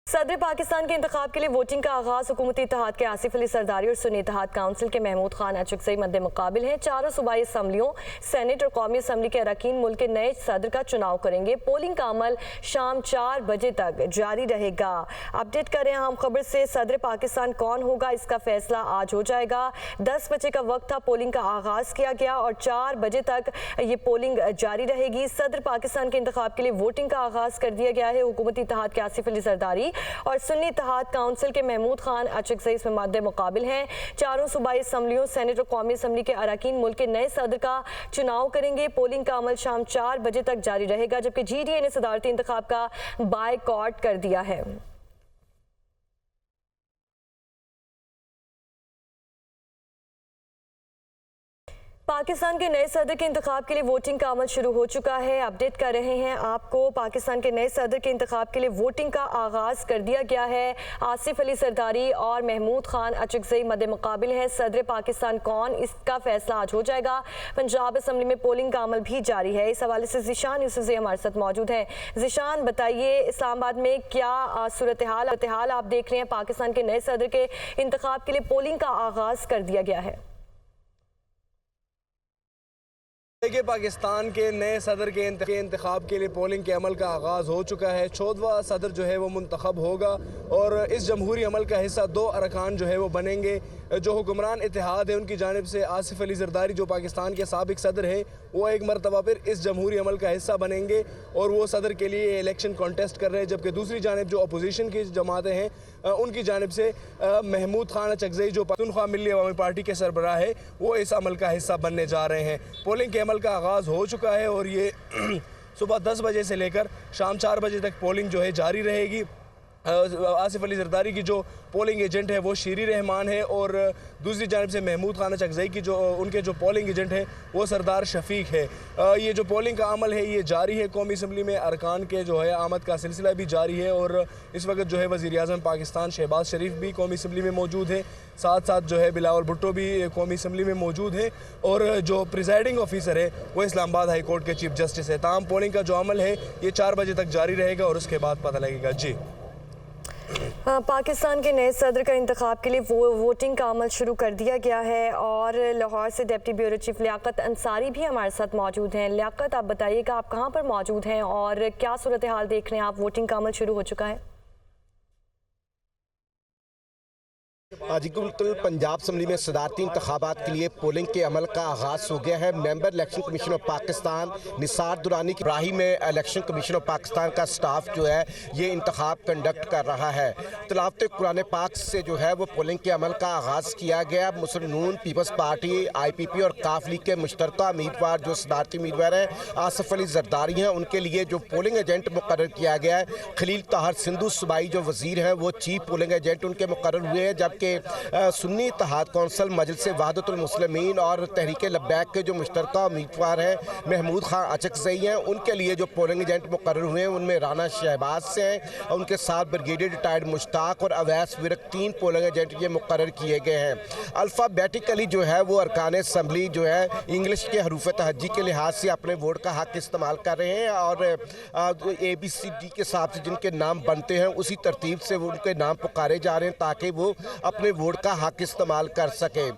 सदर पाकिस्तान के इंतखाब के लिए वोटिंग का आगाज हुकूमती इत्तेहाद के आसिफ अली सरदारी और सुन्नी इत्तेहाद काउंसिल के महमूद खान अचकज़ई मद्दे मुकाबिल हैं। चारों सूबाई असम्बलियों, सेनेट और कौमी असम्बली के अरकान मुल्क के नए सदर का चुनाव करेंगे। पोलिंग का अमल शाम 4 बजे तक जारी रहेगा। अपडेट करें अहम खबर से, सदर पाकिस्तान कौन होगा इसका फैसला आज हो जाएगा। 10 बजे का वक्त था, पोलिंग का आगाज किया गया और 4 बजे तक ये पोलिंग जारी रहेगी। सदर पाकिस्तान के इंतखाब के लिए वोटिंग का आगाज कर दिया गया है। हुकूमती इत्तेहाद के आसिफ अली सरदारी और सुन्नी इत्तेहाद काउंसिल के महमूद खान अचकज़ई इसमें मद्दे मुकाबिल हैं। चारों सूबाई असम्बलियों, सेनेट और कौमी असम्बली के अरकान मुल्क के नए सदर का चुनाव करेंगे। पोलिंग का अमल शाम 4 बजे तक जारी रहेगा, जबकि GDA ने सदारती इंतखाब का बायकॉट कर दिया है। पाकिस्तान के नए सदर के इंतखाब के लिए वोटिंग का अमल शुरू हो चुका है। अपडेट कर रहे हैं आपको, पाकिस्तान के नए सदर के इंतखाब के लिए वोटिंग का आगाज कर दिया गया है। आसिफ अली सरदारी और महमूद खान अचकज़ई मद्दे मुकाबिल हैं। सदर पाकिस्तान कौन, इसका फैसला आज हो जाएगा। पंजाब असम्बली में पोलिंग का अमल भी जारी है। इस हवाले से ज़ीशान यूसुफ़ज़ई हमारे साथ मौजूद हैं। ज़ीशान, बताइए इस्लामाबाद में क्या सूरत हाल आप देख रहे हैं। पाकिस्तान के नए सदर के इंतखाब के लिए पोलिंग का आगाज कर दिया गया है। देखिए, पाकिस्तान के नए सदर के इंतखाब के लिए पोलिंग के अमल का आगाज़ हो चुका है। 14वां सदर जो है वो मुंतखब होगा और इस जमहूरी अमल का हिस्सा 2 अरकान जो है वो बनेंगे। जो हुक्मरान इत्तेहाद है उनकी जानिब से आसिफ अली ज़रदारी जो पाकिस्तान के साबिक सदर है वो एक मरतबा फिर इस जमहूरी अमल का हिस्सा बनेंगे और वो सदर के लिए इलेक्शन कॉन्टेस्ट कर रहे हैं। जबकि दूसरी जानिब जो अपोजिशन की जमातें हैं उनकी जानिब से महमूद खान अचकज़ई जो पख्तूनख्वा मिल्ली अवामी पार्टी के सरबराह है वो इस अमल का हिस्सा बनने जा रहे हैं। पोलिंग के अमल का आगाज़ हो चुका है और ये सुबह 10 बजे से लेकर शाम 4 बजे तक पोलिंग जो है जारी रहेगी। आसिफ अली ज़रदारी की जो पोलिंग एजेंट है वो शीरी रहमान है और दूसरी जानब से महमूद खान अचकज़ई की जो उनके जो पोलिंग एजेंट है वो सरदार शफीक है। ये जो पोलिंग का अमल है ये जारी है। कौमी असम्बली में अरकान के जो है आमद का सिलसिला भी जारी है और इस वक्त जो है वज़ीर आज़म पाकिस्तान शहबाज शरीफ भी कौमी असम्बली में मौजूद है। साथ साथ जो है बिलावल भुट्टो भी कौमी असम्बली में मौजूद है और जो प्रिजाइडिंग ऑफिसर है वो इस्लामाबाद हाई कोर्ट के चीफ जस्टिस है। तमाम पोलिंग का जो अमल है ये 4 बजे तक जारी रहेगा और उसके बाद पता लगेगा। जी, पाकिस्तान के नए सदर का इंतखाब के लिए वोटिंग का अमल शुरू कर दिया गया है और लाहौर से deputy bureau chief Liaquat Ansari भी हमारे साथ मौजूद हैं। लियाकत, आप बताइएगा आप कहाँ पर मौजूद हैं और क्या सूरत हाल देख रहे हैं आप। वोटिंग का अमल शुरू हो चुका है। जी बिल्कुल, पंजाब असम्बली में सदारती इंतखाबात के लिए पोलिंग के अमल का आगाज़ हो गया है। Member election commission of Pakistan Nisar Durrani की राही में इलेक्शन कमीशन ऑफ पाकिस्तान का स्टाफ जो है ये इंतखाब कंडक्ट कर रहा है। तिलावत कुरान पाक से जो है वो पोलिंग के अमल का आगाज़ किया गया। मुस्लिम नून, पीपल्स पार्टी, IPP और काफ लीग के मुश्तरका उम्मीदवार जो सदारती उम्मीदवार हैं आसिफ अली ज़रदारी हैं उनके लिए जो पोलिंग एजेंट मुकर्रर किया गया है खलील ताहर सिंधु सूबाई जो वज़ीर हैं वो चीफ पोलिंग एजेंट उनके मुकर्रर हुए हैं। जबकि सुन्नी इत्तेहाद कौंसल, मजलिस वहदतुल मुस्लिमीन और तहरीक लब्बैक के जो मुश्तरका उम्मीदवार हैं महमूद खान अचकज़ई हैं उनके लिए जो पोलिंग एजेंट मुकर्रर हुए हैं उनमें राना शहबाज से हैं। उनके साथ ब्रिगेडियर रिटायर्ड मुश्ताक और अवैस विरक 3 पोलिंग एजेंट ये मुकर्रर किए गए हैं। अल्फ़ाबेटिकली जो है वो अरकान असम्बली जो है इंग्लिश के हरूफ तहज्जी के लिहाज से अपने वोट का हक़ इस्तेमाल कर रहे हैं और ABCD के हिसाब से जिनके नाम बनते हैं उसी तरतीब से वो उनके नाम पुकारे जा रहे हैं ताकि वो अपने वोट का हक इस्तेमाल कर सके।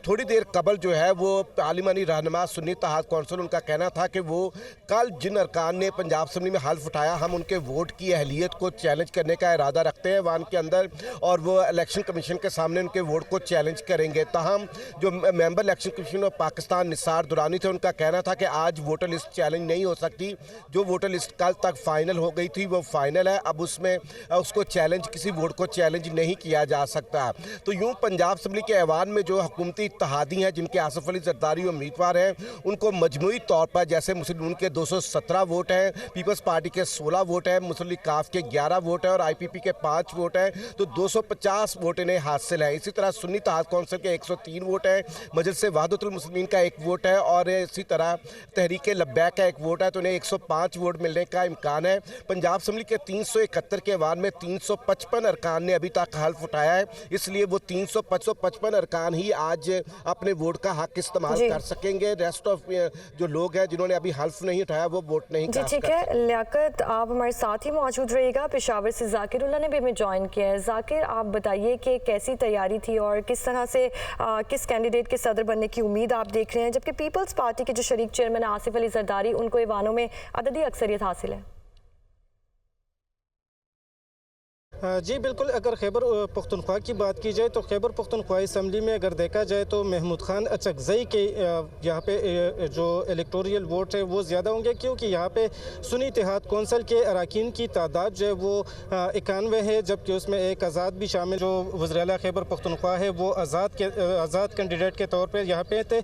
थोड़ी देर कबल जो है वो पार्लिमानी रहनुमा सुन्नी इत्तेहाद कौंसिल उनका कहना था कि वो कल जिन अरकान ने पंजाब असम्बली में हल्फ उठाया हम उनके वोट की अहलियत को चैलेंज करने का इरादा रखते हैं वान के अंदर और वो इलेक्शन कमीशन के सामने उनके वोट को चैलेंज करेंगे। ताहम जो member election commission of Pakistan Nisar Durrani थे उनका कहना था कि आज वोटर लिस्ट चैलेंज नहीं हो सकती। जो वोटर लिस्ट कल तक फाइनल हो गई थी वो फाइनल है, अब उसमें उसको चैलेंज किसी वोट को चैलेंज नहीं किया जा सकता। तो यूँ पंजाब असम्बली के ऐवान में जो हुकूमती इत्तेहादी हैं जिनके आसिफ अली ज़रदारी उम्मीदवार हैं उनको मजमूई तौर पर जैसे मुस्लिम नून के 217 वोट हैं, पीपल्स पार्टी के 16 वोट हैं, मुस्लिम लीग काफ के 11 वोट हैं और IPP के 5 105 वोट हैं तो 250 वोट इन्हें हासिल है। इसी तरह सुन्नी इत्तेहाद कौंसिल के 103 वोट हैं, मजलिस वहदतुल मुस्लिमीन का 1 वोट है और इसी तरह तहरीक लब्बैक का 1 वोट है, तो इन्हें 105 वोट मिलने का इम्कान है। पंजाब असम्बली के 371 के ऐवान में 355 अरकान ने अभी तक हल्फ उठाया है, इसलिए वो 355 अरकान ही आज अपने वोट का हक इस्तेमाल कर सकेंगे। रेस्ट ऑफ जो लोग हैं जिन्होंने अभी हल्फ नहीं उठाया वो वोट नहीं जी ठीक है। लियाकत, आप हमारे साथ ही मौजूद रहिएगा। पेशावर से जाकिर उल्लाह ने भी हमें ज्वाइन किया है। जाकिर, आप बताइए कि कैसी तैयारी थी और किस तरह से किस कैंडिडेट के सदर बनने की उम्मीद आप देख रहे हैं, जबकि पीपल्स पार्टी के जो शरीक चेयरमैन आसिफ अली जरदारी, उनको ऐवानों में अददी अक्सरियत हासिल है। जी बिल्कुल, अगर खैबर पख्तूनख्वा की बात की जाए तो खैबर पख्तूनख्वा असम्बली में अगर देखा जाए तो महमूद खान अचकज़ई के यहाँ पे जो इलेक्टोरियल वोट है वो ज़्यादा होंगे, क्योंकि यहाँ पे सुन्नी इत्तेहाद कौंसिल के अरकान की तादाद जो है वो 91 है, जबकि उसमें एक आज़ाद भी शामिल, जो वज़ीर-ए-आला खैबर पख्तूनख्वा है वो आज़ाद कैंडिडेट के तौर पर यहाँ पे थे।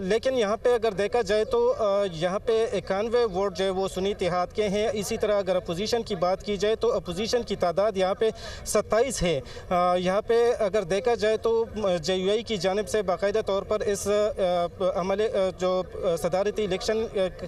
लेकिन यहाँ पर अगर देखा जाए तो यहाँ पे 91 वोट जो है वो सुन्नी इत्तेहाद के हैं। इसी तरह अगर अपोजिशन की बात की जाए तो अपोजिशन की तादाद यहाँ पे 27 है। यहाँ पे अगर देखा जाए तो JUI की जानिब से बाकायदा तौर पर इस अमले जो सदारती इलेक्शन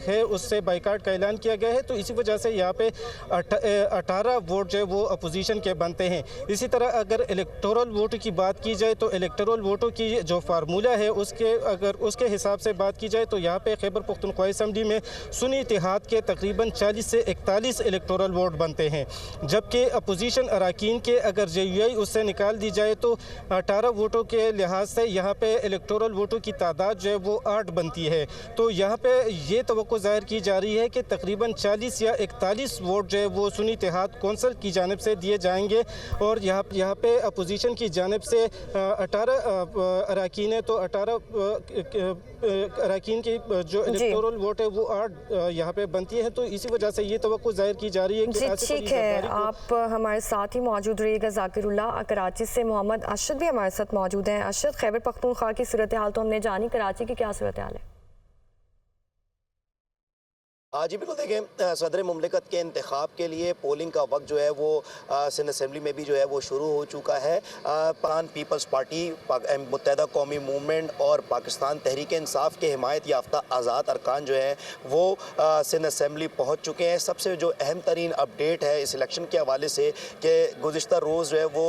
है उससे बाइकाट का ऐलान किया गया है, तो इसी वजह से यहाँ पे 18 वोट जो है वो अपोजिशन के बनते हैं। इसी तरह अगर इलेक्टोरल वोटों की बात की जाए तो इलेक्टोरल वोटों की जो फार्मूला है उसके हिसाब से बात की जाए तो यहाँ पे खैबर पख्तूनख्वा असम्बली में सुन्नी इत्तेहाद के तकरीबन 40 से 41 इलेक्टोरल वोट बनते हैं, जबकि अपोजिशन अरकान के अगर JUI उससे निकाल दी जाए तो 18 वोटों के लिहाज से यहाँ पे इलेक्टोरल वोटों की तादाद जो है वो 8 बनती है। तो यहाँ पे ये तवक्को ज़ाहिर की जा रही है कि तकरीबन 40 या 41 वोट जो है वो सुन्नी इत्तेहाद कौंसिल की जानिब से दिए जाएंगे और यहाँ पे अपोजिशन की जानिब से 18 अरकान है तो 18 अरकान की जो इलेक्टोरल वोट है वो 8 यहाँ पे बनती है। तो इसी वजह से ये तवक्को ज़ाहिर की जा रही है कि ठीक है, आप हमारे साथ ही मौजूद रहिएगा। जाकिरुल्लाह, कराची से मोहम्मद अरशद भी हमारे साथ मौजूद हैं। अरशद, खैबर पख्तूनख्वा की सूरत हाल तो हमने जानी, कराची की क्या सूरत हाल है? जी बिल्कुल, देखें सदर मुमलिकत के इंतखाब के लिए पोलिंग का वक्त जो है वो सिंध असम्बली में भी जो है वो शुरू हो चुका है। पाकिस्तान पीपल्स पार्टी, मुत्तहदा कौमी मूवमेंट और पाकिस्तान तहरीक इंसाफ के हिमायत याफ्ता आज़ाद अरकान जो हैं वो सिंध असम्बली पहुँच चुके हैं। सबसे जो अहम तरीन अपडेट है इस इलेक्शन के हवाले से कि गुज़िश्ता रोज़ जो है वो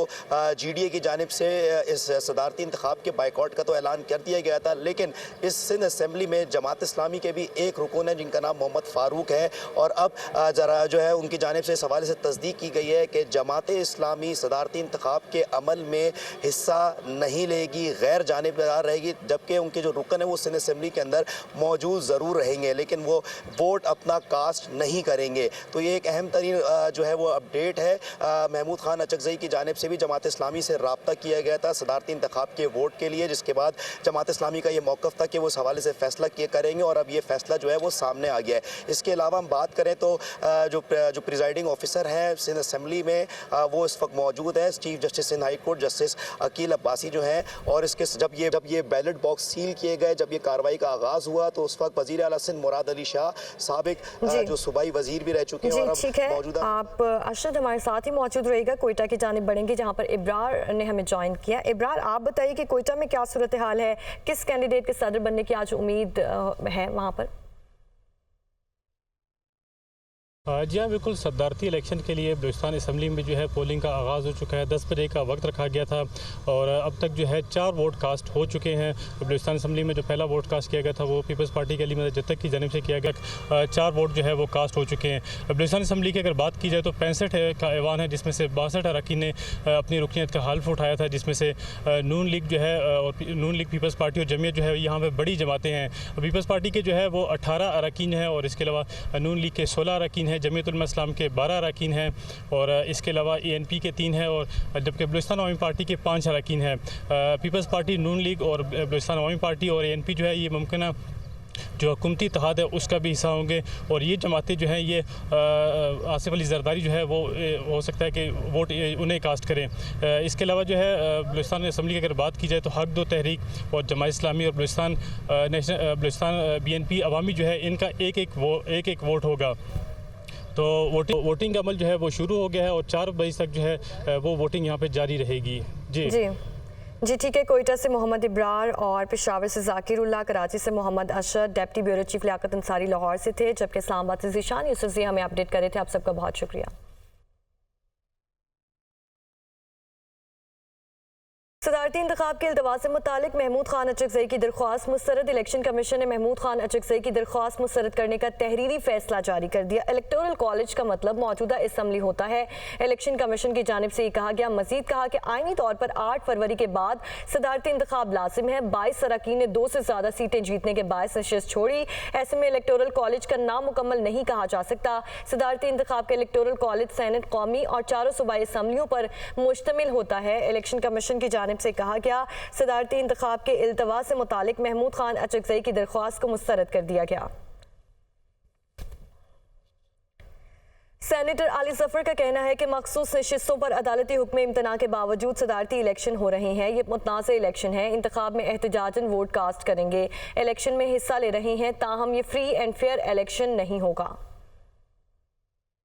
GDA की जानिब से इस सदारती इंतखाब के बाइकआउट का तो ऐलान कर दिया गया था, लेकिन इस सिंध असम्बली में जमात इस्लामी के भी एक रुकन है जिनका नाम मोहम्मद फ़ारूक है और अब ज़रा जो है उनकी जानिब से इस हवाले से तस्दीक की गई है कि जमात इस्लामी सदारती इंतखाब के अमल में हिस्सा नहीं लेगी, गैर जानिबदार रहेगी, जबकि उनके जो रुकन है वो सिंध असम्बली के अंदर मौजूद ज़रूर रहेंगे लेकिन वो वोट अपना कास्ट नहीं करेंगे। तो ये एक अहम तरीन जो है वो अपडेट है। महमूद खान अचकज़ई की जानिब से भी जमात इस्लामी से रब्ता किया गया था सदारती इंतखाब के वोट के लिए, जिसके बाद जमात इस्लामी का ये मौक़िफ़ था कि वो इस हवाले से फ़ैसला करेंगे और अब ये फ़ैसला जो है वो सामने आ गया है। इसके अलावा हम बात करें तो जो प्रिजाइडिंग ऑफिसर हैं सिंध असम्बली में वो इस वक्त मौजूद है chief justice Sindh high court justice Aqeel Abbasi जो हैं, और इसके जब ये बैलेट बॉक्स सील किए गए, जब ये कार्रवाई का आगाज़ हुआ तो उस वक्त वज़ीर आला सिंध मुराद अली शाह साबिक जो सूबाई वज़ीर भी रह चुके हैं। और ठीक है, आप अरशद हमारे साथ ही मौजूद रहेगा। कोयटा की जानिब बढ़ेंगे जहाँ पर इब्रार ने हमें ज्वाइन किया। इब्रार, आप बताइए कि कोयटा में क्या सूरत हाल है, किस कैंडिडेट के सदर बनने की आज उम्मीद है वहाँ पर? जी हाँ, बिल्कुल, सदारती इलेक्शन के लिए बलूचिस्तान असम्बली में जो है पोलिंग का आगाज़ हो चुका है। 10 बजे का वक्त रखा गया था और अब तक जो है 4 वोट कास्ट हो चुके हैं। बलूचिस्तान असम्बली में जो पहला वोट कास्ट किया गया था वो पीपल्स पार्टी के अली महमद जत्तक की जानिब से किया गया। 4 वोट जो है वो कास्ट हो चुके हैं। बलूचिस्तान असम्बली की अगर बात की जाए तो 65 का ऐवान है, जिसमें से 62 अरकान ने अपनी रुकनीत का हल्फ उठाया था, जिसमें से नून लीग जो है और नून लीग पीपल्स पार्टी और जमीयत जो है यहाँ पर बड़ी जमातें हैं। पीपल्स पार्टी के जो है वो 18 अरकान हैं और इसके अलावा नून लीग के 16 अरकान हैं, जमीयत उलमा इस्लाम के 12 अरकान हैं और इसके अलावा ANP के 3 हैं और जबकि बलूचिस्तान अवामी पार्टी के 5 अरकान हैं। पीपल्स पार्टी, नून लीग और बलूचिस्तान अवामी पार्टी और ANP जो है ये मुमकिन जो हुकूमती इत्तेहाद है उसका भी हिस्सा होंगे और ये जमातें जो हैं ये आसिफ अली जरदारी जो है वो हो सकता है कि वोट उन्हें कास्ट करें। इसके अलावा जो है बलूचिस्तान असम्बली की अगर बात की जाए तो हक दो तहरीक और जमात इस्लामी और बलूचिस्तान BNP अवामी जो है इनका एक एक वोट होगा। तो वोटिंग का अमल जो है वो शुरू हो गया है और 4 बजे तक जो है वो वोटिंग यहाँ पे जारी रहेगी। जी ठीक है। कोयटा से मोहम्मद इब्रार और पेशावर से जाकिरुल्लाह, कराची से Mohammad Ashar, deputy bureau chief Liaquat Ansari Lahore से थे, जबकि इस्लामाबाद से ज़ीशान यूसुफ जी हमें अपडेट कर रहे थे। आप सबका बहुत शुक्रिया। सदारती इंतखाब के इल्तवा से मुतालिक महमूद खान अचकज़ई की दरख्वास्त मुस्तरद। इलेक्शन कमीशन ने महमूद खान अचकज़ई की दरख्वास्त मुस्तरद करने का तहरीरी फैसला जारी कर दिया। इलेक्टोरल कॉलेज का मतलब मौजूदा असम्बली होता है। इलेक्शन कमीशन की जानिब से ये कहा गया। मजीद कहा कि आईनी तौर पर 8 फरवरी के बाद सदारती इंतखाब लाजिम है। 22 अरकान ने 2 से ज़्यादा सीटें जीतने के बायस नशिस्त छोड़ी। ऐसे में इलेक्टोरल कॉलेज का नामुकम्मल नहीं कहा जा सकता। सदारती इंतखाब के इलेक्टोरल कॉलेज सेनेट, कौमी और 4 सूबाई असम्बलियों पर मुश्तमिल होता है। इलेक्शन कमीशन की जानिब से कहा गया सदारती इंतखाब के इल्तवा से मुतालिक महमूद खान अचकज़ई की दरख्वास्त को मुस्तरद कर दिया गया। सेनेटर अली जफर का कहना है कि मखसूस नशिस्तों पर अदालती हुक्म इम्तना के बावजूद सदारती इलेक्शन हो रहे हैं। ये मुतनाज़ इलेक्शन है। इंतखाब में एहतजाजन वोट कास्ट करेंगे। इलेक्शन में हिस्सा ले रहे हैं, ताहम ये फ्री एंड फेयर इलेक्शन नहीं होगा।